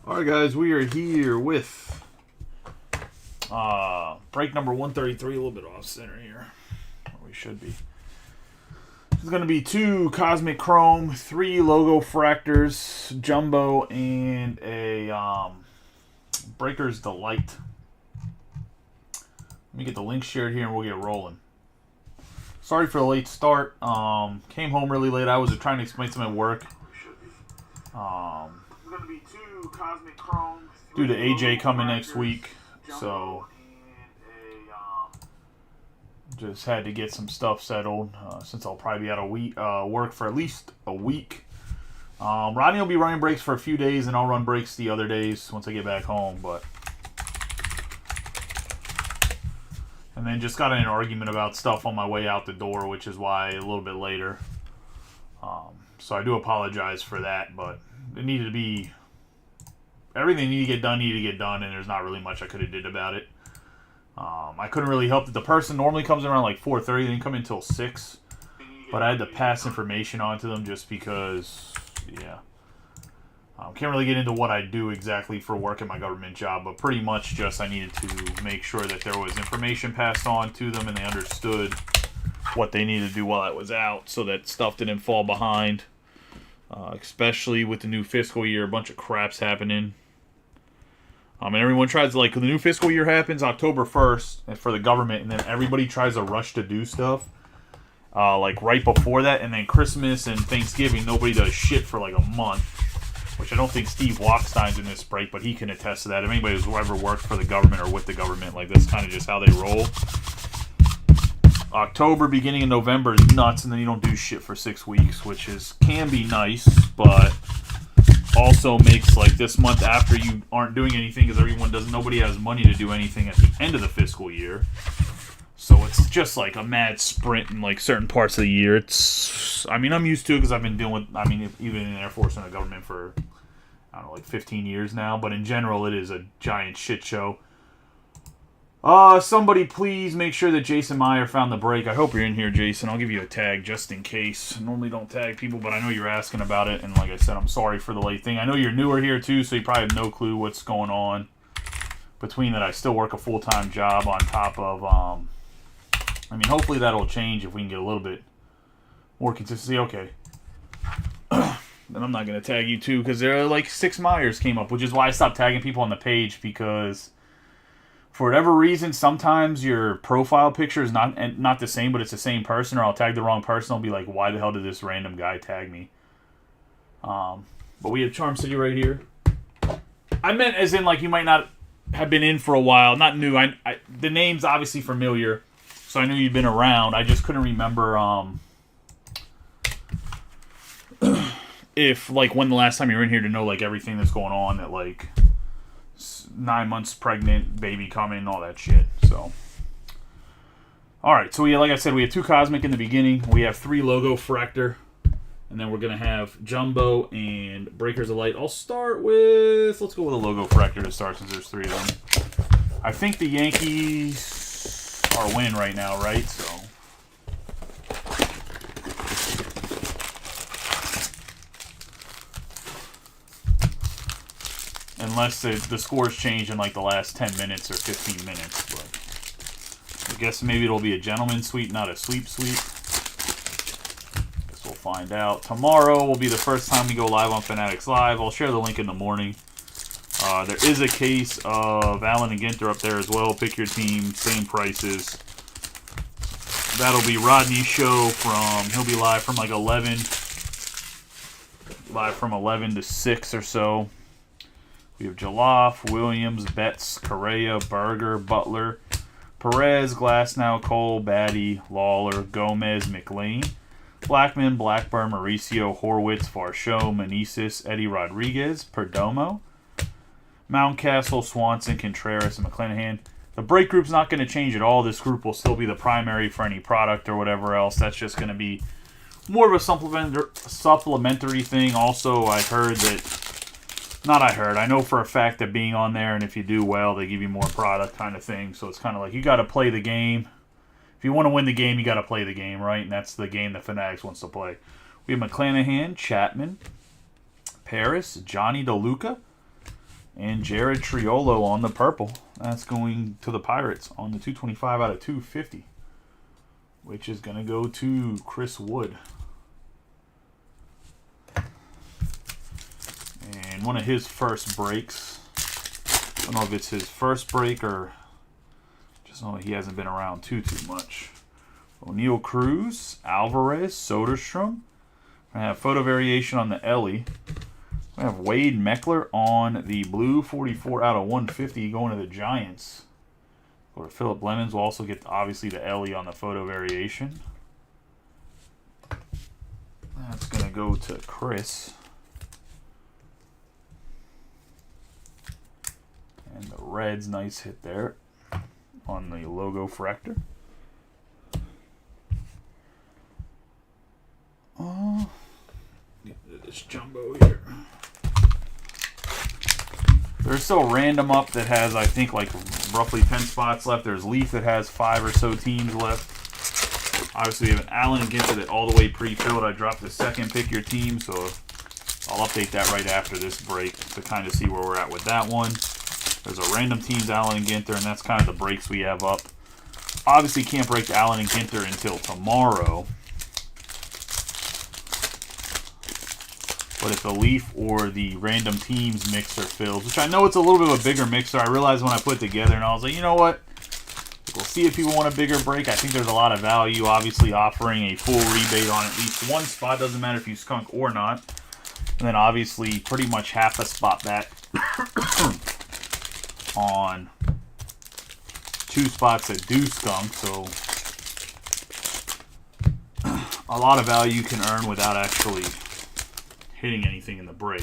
Alright guys, we are here with break number 133, a little bit off center here, where we should be. There's going to be 2 Cosmic Chrome, 3 Logofractors, Jumbo, and a Breaker's Delight. Let me get the link shared here and we'll get rolling. Sorry for the late start. Came home really late. I was trying to explain something at work. There's going to be 2 Cosmic Chrome due to AJ coming next week, so just had to get some stuff settled since I'll probably be out of work for at least a week. Rodney will be running breaks for a few days, and I'll run breaks the other days once I get back home. And then just got in an argument about stuff on my way out the door, which is why a little bit later. So I do apologize for that, but it needed to be... Everything needed to get done, and there's not really much I could have did about it. I couldn't really help that the person normally comes in around like 4:30, they didn't come in until 6. But I had to pass information on to them just because, yeah. Can't really get into what I do exactly for work at my government job, but pretty much just I needed to make sure that there was information passed on to them and they understood what they needed to do while I was out so that stuff didn't fall behind. Especially with the new fiscal year, a bunch of crap's happening. And everyone tries to, like, the new fiscal year happens October 1st for the government, and then everybody tries to rush to do stuff, like, right before that, and then Christmas and Thanksgiving, nobody does shit for, like, a month, which I don't think Steve Walkstein's in this break, but he can attest to that. If anybody who's ever worked for the government or with the government, like, that's kind of just how they roll. October, beginning of November is nuts, and then you don't do shit for 6 weeks, which can be nice, but also makes like this month after you aren't doing anything because nobody has money to do anything at the end of the fiscal year. So it's just like a mad sprint in like certain parts of the year. I'm used to it because I've been dealing with, even in the Air Force and the government for, I don't know, like 15 years now, but in general it is a giant shit show. Somebody please make sure that Jason Meyer found the break. I hope you're in here, Jason. I'll give you a tag just in case. I normally don't tag people, but I know you're asking about it, and like I said, I'm sorry for the late thing. I know you're newer here, too, so you probably have no clue what's going on. Between that, I still work a full-time job on top of, hopefully that'll change if we can get a little bit more consistency. Okay. Then I'm not going to tag you, too, because there are like 6 Myers came up, which is why I stopped tagging people on the page, because... For whatever reason, sometimes your profile picture is not the same, but it's the same person, or I'll tag the wrong person. I'll be like, why the hell did this random guy tag me? But we have Charm City right here. I meant as in, like, you might not have been in for a while. Not new. The name's obviously familiar, so I knew you'd been around. I just couldn't remember if, like, when the last time you were in here to know, like, everything that's going on that, like... 9 months pregnant, baby coming, all that shit. So, alright, so like I said, we have 2 Cosmic in the beginning. We have 3 Logofractor. And then we're going to have Jumbo and Breakers of Light. I'll start with... Let's go with a Logofractor to start since there's 3 of them. I think the Yankees are winning right now, right? So... Unless the scores change in like the last 10 minutes or 15 minutes. But I guess maybe it'll be a gentleman's sweep, not a sweep. Guess we'll find out. Tomorrow will be the first time we go live on Fanatics Live. I'll share the link in the morning. There is a case of Allen and Ginter up there as well. Pick your team, same prices. That'll be Rodney's show he'll be live from like 11. Live from 11 to 6 or so. We have Jaloff, Williams, Betts, Correa, Berger, Butler, Perez, Glasnow, Cole, Batty, Lawler, Gomez, McLean, Blackman, Blackburn, Mauricio, Horwitz, Varsho, Meneses, Eddie Rodriguez, Perdomo, Mountcastle, Swanson, Contreras, and McClanahan. The break group's not going to change at all. This group will still be the primary for any product or whatever else. That's just going to be more of a supplementary thing. Also, I know for a fact that being on there, and if you do well, they give you more product kind of thing. So it's kind of like you got to play the game. If you want to win the game, you got to play the game, right? And that's the game that Fanatics wants to play. We have McClanahan, Chapman, Paris, Johnny DeLuca, And Jared Triolo on the purple. That's going to the Pirates on the 225 out of 250. Which is going to go to Chris Wood. And one of his first breaks. I don't know if it's his first break or just know he hasn't been around too much. O'Neal Cruz, Alvarez, Soderstrom. I have photo variation on the Ellie. We have Wade Meckler on the blue, 44 out of 150 going to the Giants. Or Phillip Lemons will also get, obviously, the Ellie on the photo variation. That's going to go to Chris. And the Reds, nice hit there on the Logofractor. Get rid of this jumbo here. There's still Random Up that has, I think, like roughly 10 spots left. There's Leaf that has 5 or so teams left. Obviously, we have an Allen and Ginter that all the way pre-filled. I dropped the second pick your team, so I'll update that right after this break to kind of see where we're at with that one. There's a Random Teams Allen and Ginter, and that's kind of the breaks we have up. Obviously, can't break the Allen and Ginter until tomorrow. But if the Leaf or the Random Teams mixer fills, which I know it's a little bit of a bigger mixer. I realized when I put it together, and I was like, you know what? We'll see if people want a bigger break. I think there's a lot of value, obviously, offering a full rebate on at least one spot. Doesn't matter if you skunk or not. And then, obviously, pretty much half a spot back on 2 spots that do skunk. So, a lot of value you can earn without actually hitting anything in the break.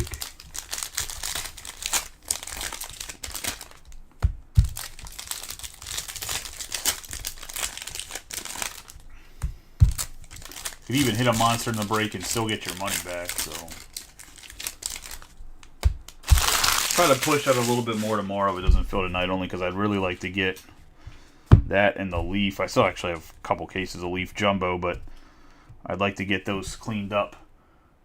You could even hit a monster in the break and still get your money back. So try to push out a little bit more tomorrow if it doesn't fill tonight, only because I'd really like to get that and the Leaf. I still actually have a couple cases of Leaf Jumbo, but I'd like to get those cleaned up.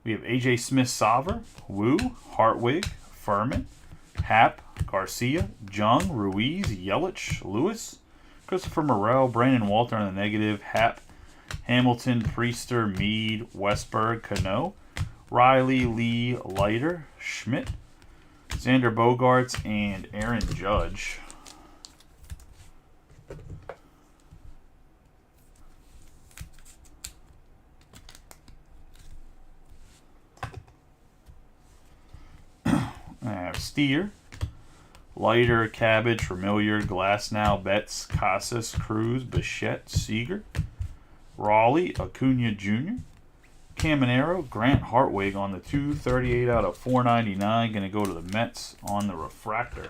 We have A.J. Smith-Sauver, Wu, Hartwig, Furman, Happ, Garcia, Jung, Ruiz, Yelich, Lewis, Christopher Morel, Brandon Walter on the negative, Happ, Hamilton, Priester, Mead, Westberg, Cano, Riley, Lee, Leiter, Schmidt, Xander Bogaerts, and Aaron Judge. I have Steer, Leiter, Cabbage, Familiar, Glasnow, Betts, Casas, Cruz, Bichette, Seager, Raleigh, Acuna Jr., Caminero, Grant Hartwig on the 238 out of 499. Going to go to the Mets on the Refractor.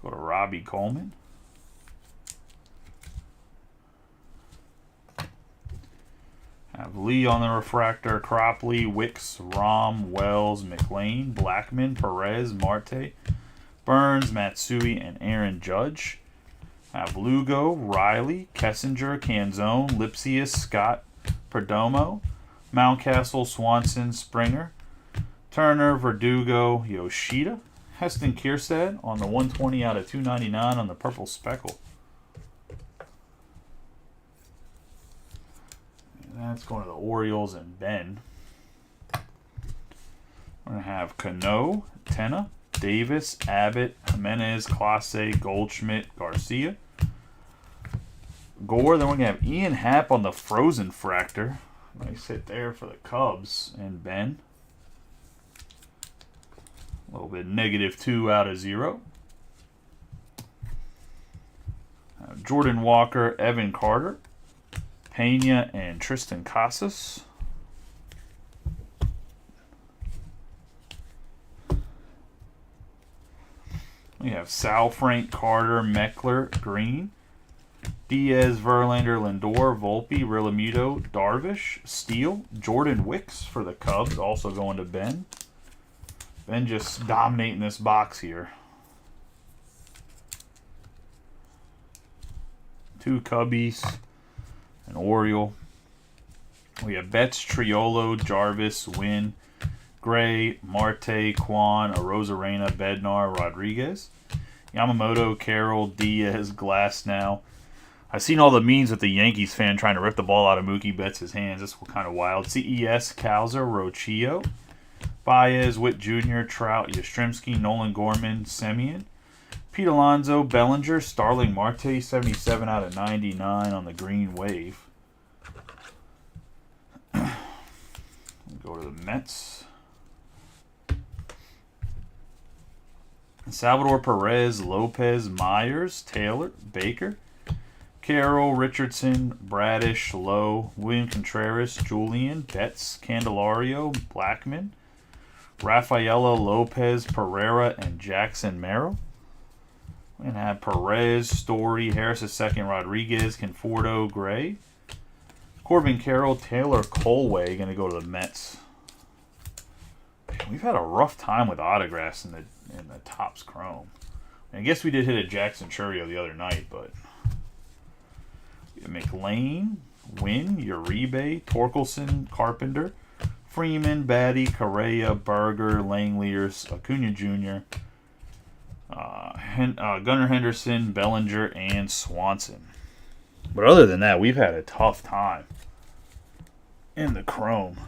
Go to Robbie Coleman. Have Lee on the Refractor, Cropley, Wicks, Rom, Wells, McLean, Blackman, Perez, Marte, Burns, Matsui, and Aaron Judge. Have Lugo, Riley, Kessinger, Canzone, Lipsius, Scott, Perdomo, Mountcastle, Swanson, Springer, Turner, Verdugo, Yoshida, Heston Kierstad on the 120 out of 299 on the purple speckle. That's going to the Orioles and Ben. We're going to have Cano, Tenna, Davis, Abbott, Jimenez, Clase, Goldschmidt, Garcia, Gore. Then we're going to have Ian Happ on the Frozen Fractor. Nice hit there for the Cubs and Ben. A little bit -2 out of 0. Jordan Walker, Evan Carter, Pena, and Tristan Casas. We have Sal, Frank, Carter, Meckler, Green, Diaz, Verlander, Lindor, Volpe, Realmuto, Darvish, Steele, Jordan Wicks for the Cubs, also going to Ben. Ben just dominating this box here. 2 Cubbies, an Oriole. We have Betts, Triolo, Jarvis, Wynn, Gray, Marte, Kwan, Arozarena, Bednar, Rodriguez, Yamamoto, Carroll, Diaz, Glasnow. I've seen all the memes with the Yankees fan trying to rip the ball out of Mookie Betts' hands. This was kind of wild. CES, Cowser, Rochio, Baez, Witt Jr., Trout, Yastrzemski, Nolan Gorman, Semien, Pete Alonso, Bellinger, Starling Marte, 77 out of 99 on the green wave. Go to the Mets. Salvador Perez, Lopez, Myers, Taylor, Baker, Carroll, Richardson, Bradish, Lowe, William Contreras, Julian, Betts, Candelario, Blackman, Rafaela, Lopez, Pereira, and Jackson Merrill. We're going to have Perez, Story, Harris II, Rodriguez, Conforto, Gray, Corbin Carroll, Taylor, Colway, going to go to the Mets. We've had a rough time with autographs in the Topps Chrome. I guess we did hit a Jackson Churio the other night, but McLean, Wynn, Uribe, Torkelson, Carpenter, Freeman, Batty, Correa, Berger, Langeliers, Acuna Jr., Gunnar Henderson, Bellinger, and Swanson. But other than that, we've had a tough time in the Chrome.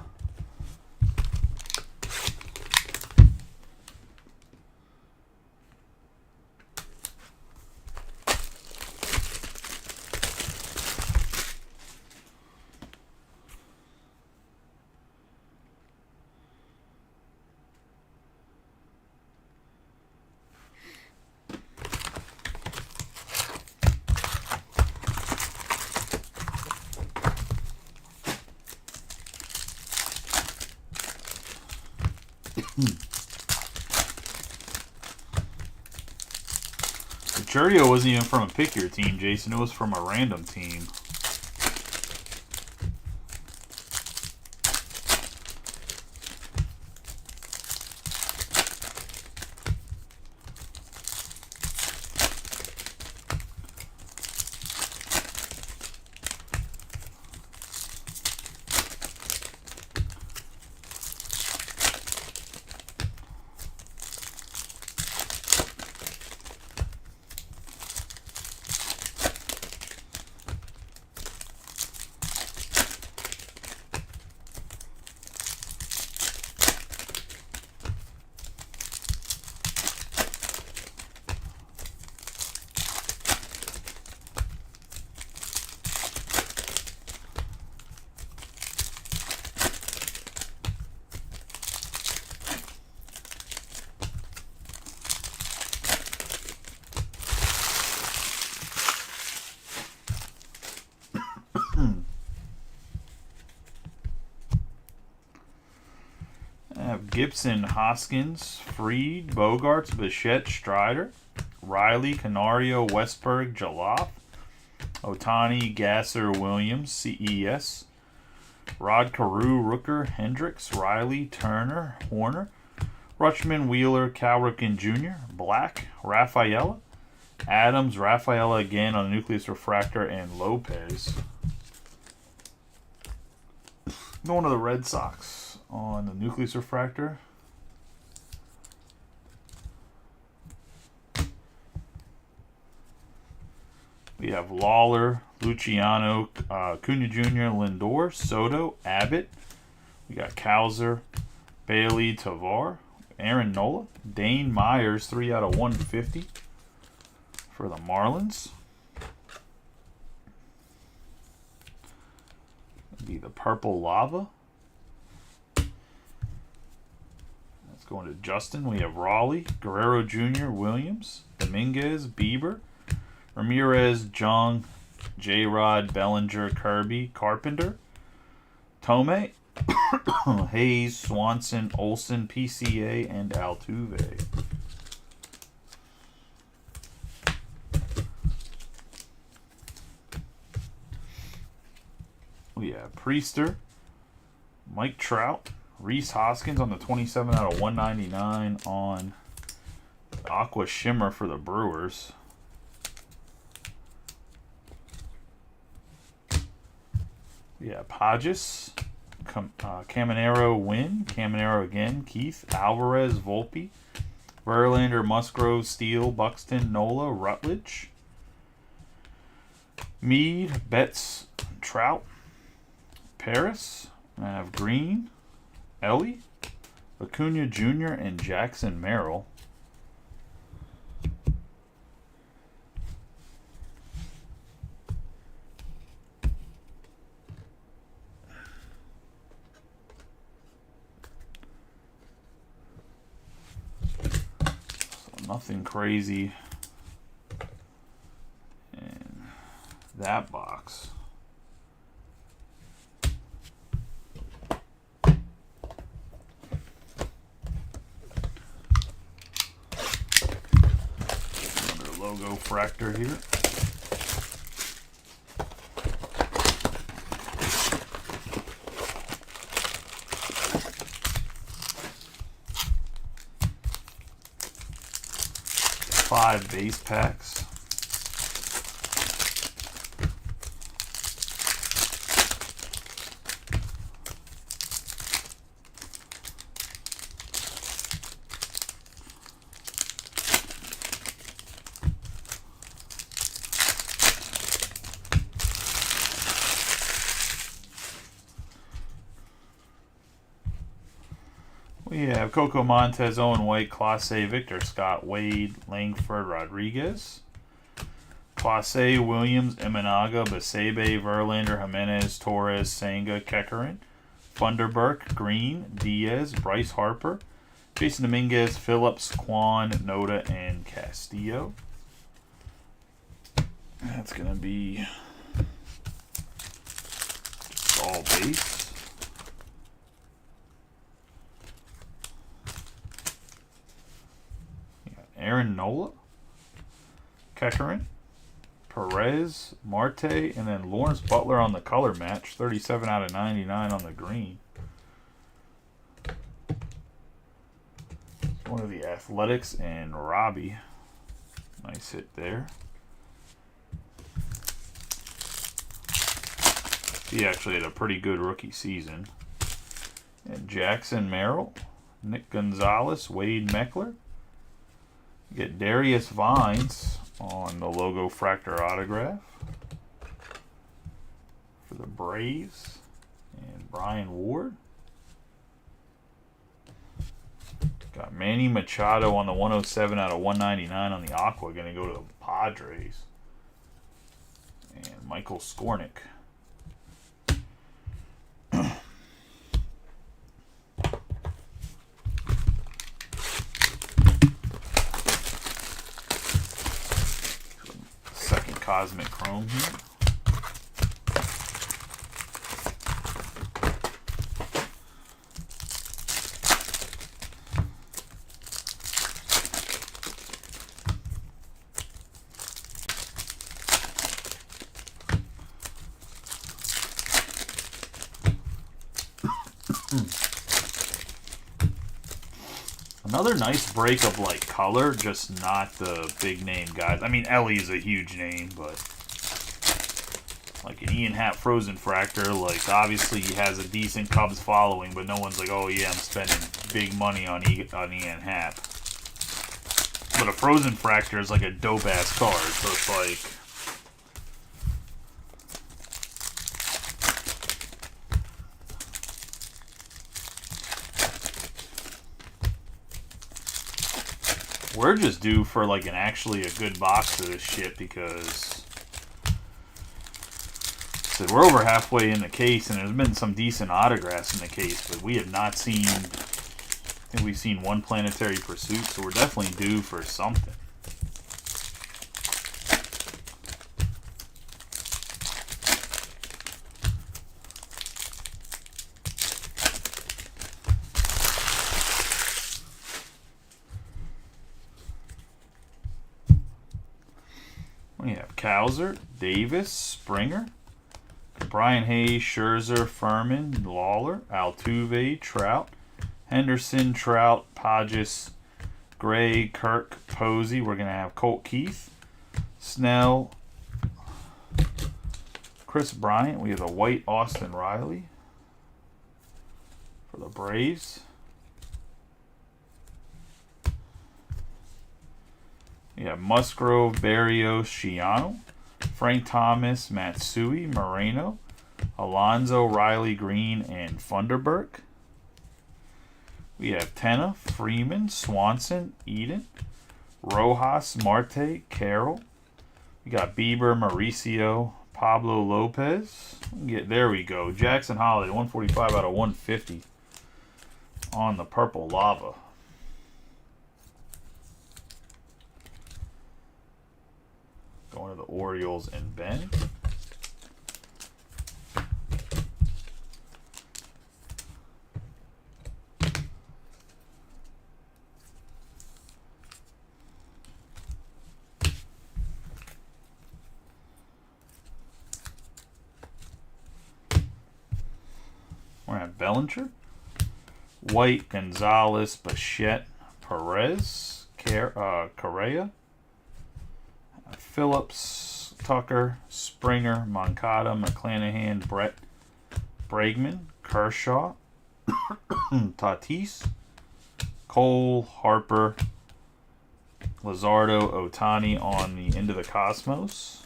The Churio wasn't even from a pick your team, Jason. It was from a random team. Gibson, Hoskins, Freed, Bogarts, Bichette, Strider, Riley, Canario, Westberg, Jaloff, Otani, Gasser, Williams, CES, Rod Carew, Rooker, Hendricks, Riley, Turner, Horner, Rutschman, Wheeler, Cal Ripken Jr., Black, Rafaela, Adams, Rafaela again on the Nucleus Refractor, and Lopez. Going to the Red Sox on the Nucleus Refractor. We have Lawler, Luciano, Cunha Jr., Lindor, Soto, Abbott. We got Cowser, Bailey, Tavar, Aaron Nola, Dane Myers, 3 out of 150 for the Marlins. That'd be the Purple Lava. That's going to Justin. We have Raleigh, Guerrero Jr., Williams, Dominguez, Bieber, Ramirez, Jung, J-Rod, Bellinger, Kirby, Carpenter, Tomei, Hayes, Swanson, Olsen, PCA, and Altuve. We have Priester, Mike Trout, Reese Hoskins on the 27 out of 199 on Aqua Shimmer for the Brewers. We have Hodges, Caminero, Win. Caminero again, Keith. Alvarez, Volpe. Verlander, Musgrove, Steele, Buxton, Nola, Rutledge. Mead, Betts, Trout. Paris. I have Green, Ellie, Acuna Jr., and Jackson Merrill. Nothing crazy in that box. Another Logofractor here. Five base packs. We have Coco Montez, Owen White, Clase, Victor Scott, Wade, Langford, Rodriguez. Clase, Williams, Imanaga, Basebe, Verlander, Jimenez, Torres, Senga, Kekkerin. Funderburk, Green, Diaz, Bryce Harper, Jason Dominguez, Phillips, Kwan, Noda, and Castillo. That's going to be all base. Aaron Nola, Kekkerin, Perez, Marte, and then Lawrence Butler on the color match. 37 out of 99 on the green. One of the Athletics and Robbie. Nice hit there. He actually had a pretty good rookie season. And Jackson Merrill, Nick Gonzalez, Wade Meckler. Get Darius Vines on the Logofractor autograph for the Braves, and Brian Ward. Got Manny Machado on the 107 out of 199 on the Aqua, going to go to the Padres. And Michael Skornick. Cosmic Chrome here. Another nice break of like color, just not the big name guys. I mean, Ellie is a huge name, but like an Ian Happ Frozen Fractor, like obviously he has a decent Cubs following, but no one's like, oh yeah, I'm spending big money on Ian Happ. But a Frozen Fractor is like a dope ass card, so it's like. We're just due for like actually a good box of this shit because we're over halfway in the case and there's been some decent autographs in the case, but we have not seen. I think we've seen one Planetary Pursuit, so we're definitely due for something. We have Kowser, Davis, Springer, Brian Hayes, Scherzer, Furman, Lawler, Altuve, Trout, Henderson, Trout, Podges, Gray, Kirk, Posey. We're going to have Colt Keith, Snell, Chris Bryant. We have a white Austin Riley. for the Braves. We have Musgrove, Berrios, Shiano, Frank Thomas, Matsui, Moreno, Alonso, Riley, Green, and Funderburk. We have Tenna, Freeman, Swanson, Eden, Rojas, Marte, Carroll. We got Bieber, Mauricio, Pablo Lopez. There we go. Jackson Holiday, 145 out of 150 on the purple lava. Going to the Orioles and Ben. We're at Bellinger, White, Gonzalez, Bichette, Perez, Correa, Phillips, Tucker, Springer, Moncada, McClanahan, Brett, Bregman, Kershaw, Tatis, Cole, Harper, Luzardo, Ohtani on the Into the Cosmos.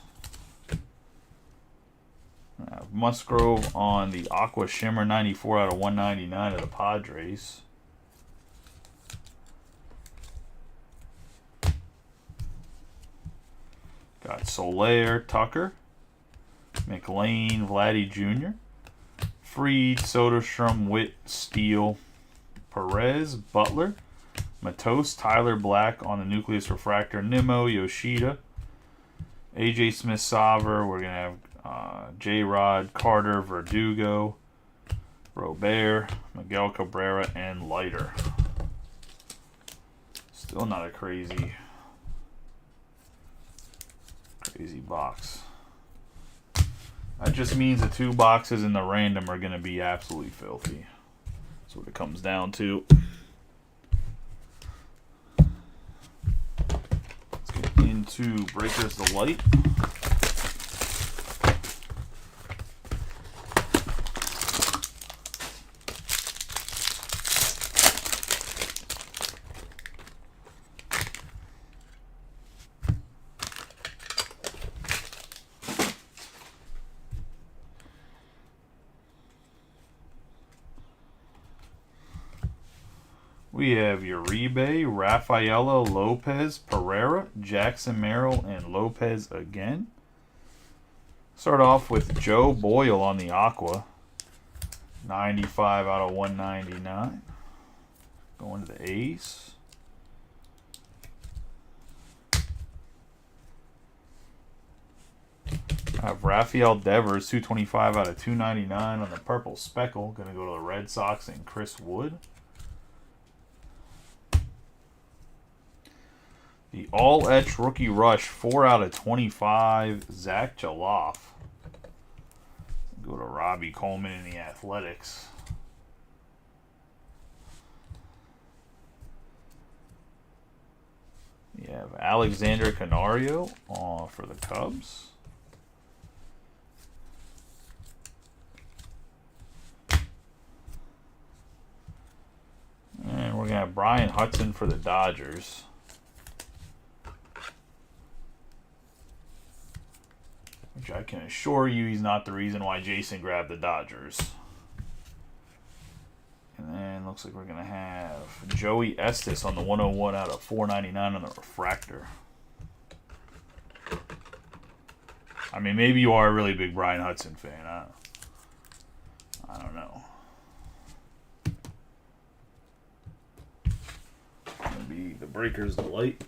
Musgrove on the Aqua Shimmer, 94 out of 199 of the Padres. Got Soler, Tucker, McLean, Vladdy Jr., Fried, Soderstrom, Witt, Steele, Perez, Butler, Matos, Tyler Black on the Nucleus Refractor, Nimmo, Yoshida, AJ Smith-Sauver. We're going to have J-Rod, Carter, Verdugo, Robert, Miguel Cabrera, and Leiter. Still not a crazy box. That just means the 2 boxes in the random are going to be absolutely filthy. That's what it comes down to. Let's get into Breakers Delight. We have Uribe, Rafaela, Lopez, Pereira, Jackson Merrill, and Lopez again. Start off with Joe Boyle on the Aqua. 95 out of 199. Going to the A's. I have Rafael Devers, 225 out of 299 on the Purple Speckle. Going to go to the Red Sox and Chris Wood. The All-Etch Rookie Rush, 4 out of 25, Zach Jaloff. Go to Robbie Coleman in the Athletics. You have Alexander Canario for the Cubs. And we're going to have Brian Hudson for the Dodgers. Which I can assure you he's not the reason why Jason grabbed the Dodgers. And then looks like we're going to have Joey Estes on the 101 out of 499 on the Refractor. I mean, maybe you are a really big Brian Hudson fan. I don't know. Going to be the Breakers Delight.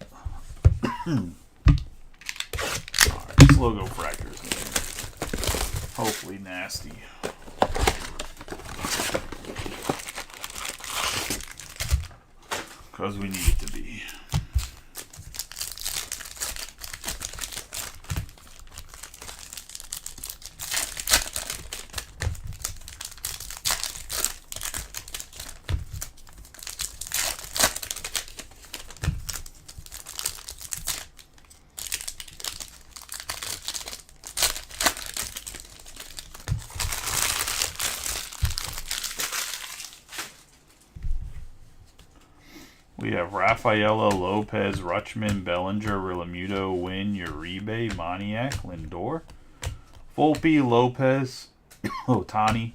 Alright, this Logofractor is going to be hopefully nasty. Because we need it to be. We have Rafaela, Lopez, Rutschman, Bellinger, Rillamuto, Wynn, Uribe, Moniak, Lindor, Volpe, Lopez, Otani,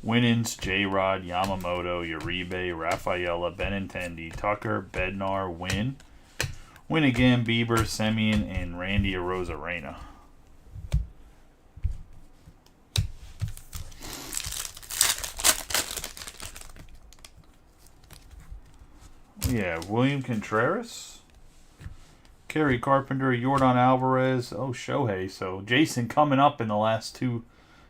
Winans, J-Rod, Yamamoto, Uribe, Rafaela, Benintendi, Tucker, Bednar, Wynn again, Bieber, Semien, and Randy Arozarena. We have William Contreras, Kerry Carpenter, Yordan Alvarez, Shohei. So Jason coming up in the last two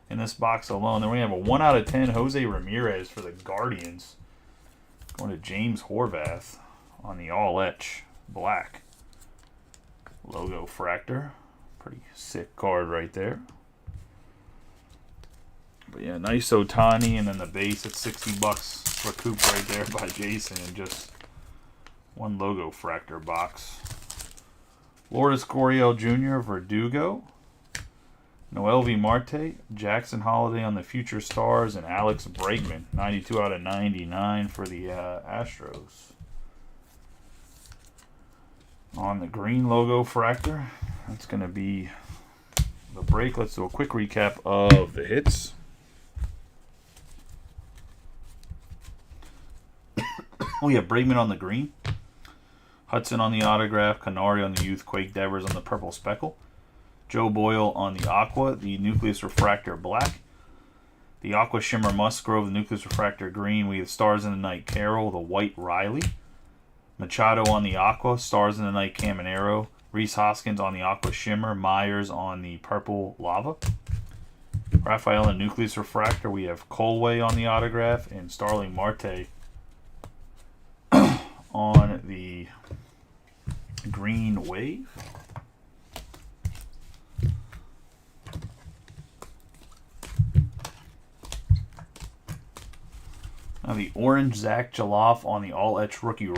in this box alone. Then we have a 1/10 Jose Ramirez for the Guardians. Going to James Horvath on the all-etch black. Logofractor. Pretty sick card right there. But yeah, nice Otani, and then the base at $60 for Coop right there by Jason, and just one Logofractor box. Lourdes Gurriel Jr., Verdugo, Noelvi Marte, Jackson Holiday on the Future Stars, and Alex Bregman, 92/99 for the Astros. On the green Logofractor, that's going to be the break. Let's do a quick recap of the hits. We have Bregman on the green, Hudson on the autograph, Canary on the youth, Quake Devers on the purple speckle, Joe Boyle on the aqua, the Nucleus Refractor black, the Aqua Shimmer Musgrove, the Nucleus Refractor green. We have Stars in the Night Carroll, the white Riley, Machado on the aqua, Stars in the Night Caminero, Rhys Hoskins on the Aqua Shimmer, Myers on the purple lava, Rafael and Nucleus Refractor. We have Colway on the autograph, and Starling Marte on the green wave. Now the orange Zach Jaloff on the all-etch rookie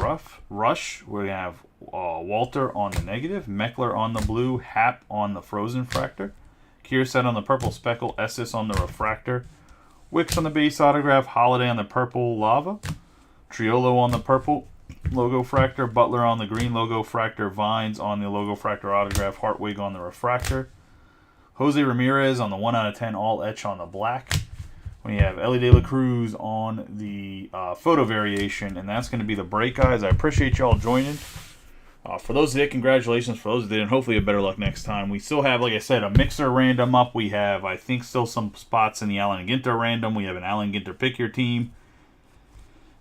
rush. We have Walter on the negative, Meckler on the blue, Hap on the frozen fractor, Kierset on the purple speckle, Estes on the refractor, Wicks on the base autograph, Holiday on the purple lava, Triolo on the purple Logofractor, Butler on the green Logofractor, Vines on the Logofractor autograph, Hartwig on the refractor, Jose Ramirez on the 1/10 all-etch on the black. We have Ellie De La Cruz on the photo variation, and that's going to be the break, guys. I appreciate y'all joining. For those that did, congratulations. For those that didn't, hopefully a better luck next time. We still have, like I said, a mixer random up. We have, I think, still some spots in the Allen Ginter random. We have an Allen Ginter Pick Your Team,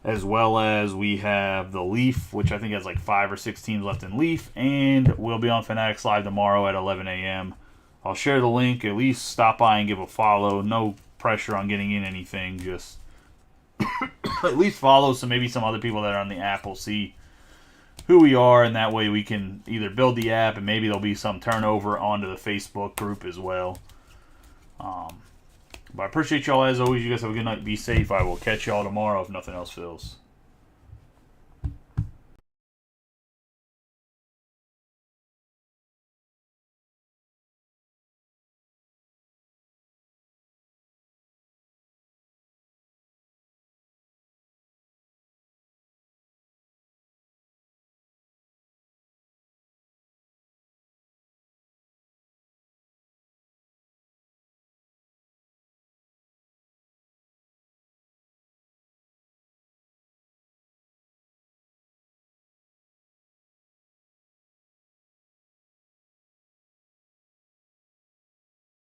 as well as we have the Leaf, which I think has like 5 or 6 teams left in Leaf, and we'll be on Fanatics Live tomorrow at 11 a.m. I'll share the link. At least stop by and give a follow. No pressure on getting in anything. Just at least follow, so maybe some other people that are on the app will see who we are, and that way we can either build the app, and maybe there'll be some turnover onto the Facebook group as well. But I appreciate y'all as always. You guys have a good night. Be safe. I will catch y'all tomorrow if nothing else fills.